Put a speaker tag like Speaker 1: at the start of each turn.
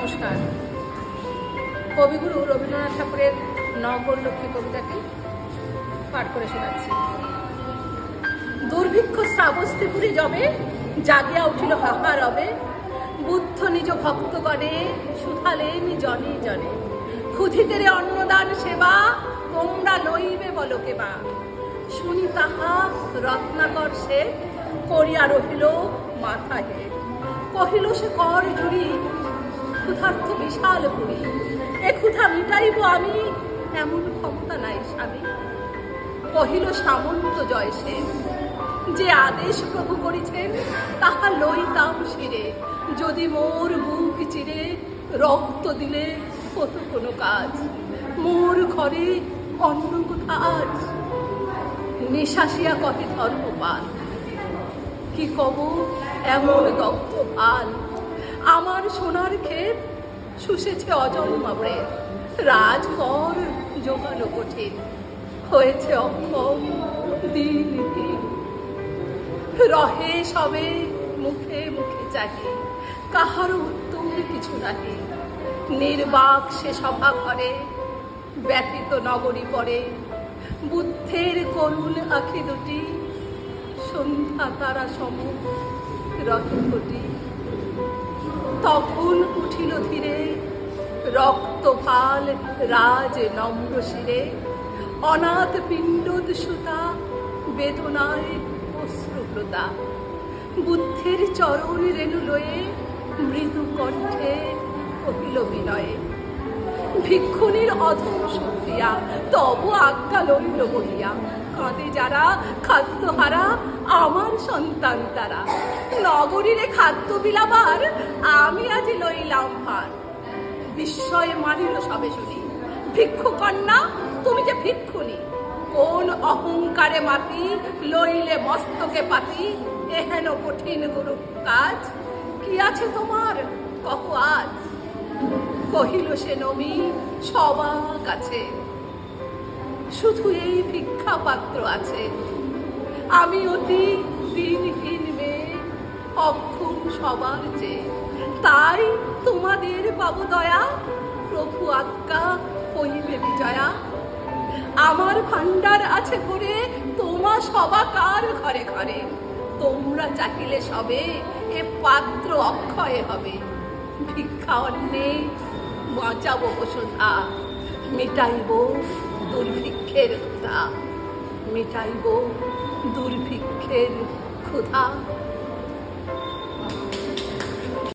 Speaker 1: নমস্কার। কবিগুরু রবীন্দ্রনাথ ঠাকুরের নগরলক্ষ্মী কবিতাটি পাঠ করে শোনাচ্ছি। দুর্ভিক্ষ শ্রাবস্তিপুরী যবে জাগিয়া উঠিল হাহারবে, বুদ্ধ নিজ ভক্তগণে শুধালেন জনে জনে, ক্ষুধিতেরে অন্নদান সেবা তোমরা লইবে বলো কেবা। শুনি তাহা রত্নাকর সে করিয়া রহিল মাথা হে, কহিল সে কর জুড়ি ক্ষুধার্থ বিশাল পুরী, এ ক্ষুধা মিটাইব আমি এমন ক্ষমতা নাই স্বামী। কহিল সামন্ত জয় সেন, যে আদেশ প্রভু করিছেন তাহা লইতাম শিরে, যদি মোর বুক চিরে রক্ত দিলে হতো কোনো কাজ, মোর ঘরে অন্য কোথা আজ। নিঃশ্বাসিয়া কহে ধর্মপাল, কি কব এমন দগ্ধ ভাল, আমার সোনার ক্ষেত শুষেছে অজন্মা প্রেত, রাজকর জোগানো কঠিন, হয়েছে অক্ষম দিন দিন। রহে সবে মুখে মুখে চাহি, কাহারও উত্তর কিছু নাহি, নির্বাক সে সভা ঘরে ব্যথিত নগরী পরে, বুদ্ধের করুণ আখি দুটি সন্ধ্যা তারা সম রহে ঘটি। তখন উঠিল ধীরে রক্ত ফাল রাজ নম্র শিরে, অনাথ পিণ্ডদ সুতা বেদনায় অশ্রুপ্লতা, বুদ্ধের চরণ রেণু লয়ে মৃদু কণ্ঠে কহিল বিনয়ে, ভিক্ষুণীর অধম শুক্রিয়া তব আজ্ঞা লইল বহিয়া, কাঁদে যারা খাদ্যহারা আমার সন্তান তারা, নগরীরে খাদ্য বিলাবার আমি আজ লইলাম ভার। বিস্ময়ে মানিল সবে শুনি, ভিক্ষু কন্যা তুমি যে ভিক্ষুণী, কোন অহংকারে মাতি লইলে মস্তকে পাতি, এহেন কঠিন গুরু কাজ, কি আছে তোমার কহ আজ। কহিল সে নবী সবার কাছে, শুধু এই ভিক্ষা পাত্র আছে, আমি অতি দিনহীন মেয়ে অক্ষম সবার চেয়ে, তাই তোমাদের পাবো দয়া, প্রভু আজ্ঞা হইবে বিজয়া। আমার ভান্ডার আছে ঘরে তোমা সবাকার ঘরে ঘরে, তোমরা চাহিলে সবে এ পাত্র অক্ষয় হবে। ভিক্ষা অন্নে বাঁচাবো বসুধা, মিটাইব দুর্ভিক্ষের ক্ষুধা, মিটাইব দুর্ভিক্ষের ক্ষুধা।